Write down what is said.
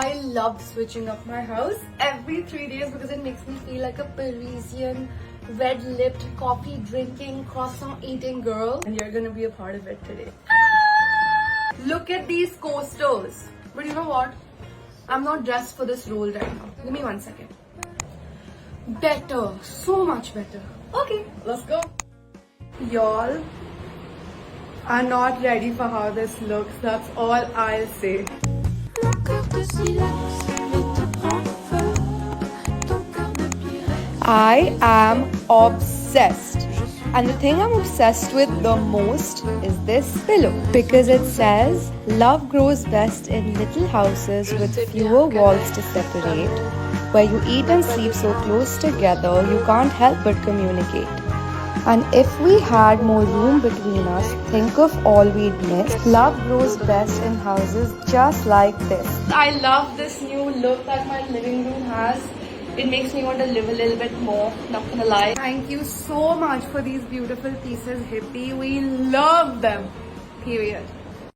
I love switching up my house every 3 days because it makes me feel like a Parisian, red-lipped, coffee-drinking, croissant-eating girl. And you're gonna be a part of it today. Look at these coasters. But you know what? I'm not dressed for this role right now. Give me 1 second. Better. So much better. Okay, let's go. Y'all are not ready for how this looks. That's all I'll say. I am obsessed. And the thing I'm obsessed with the most is this pillow. Because it says, love grows best in little houses with fewer walls to separate, where you eat and sleep so close together you can't help but communicate. And if we had more room between us, think of all we'd miss. Love grows best in houses just like this. I love this new look that my living room has. It makes me want to live a little bit more, not gonna lie. Thank you so much for these beautiful pieces, Hyppy. We love them. Period.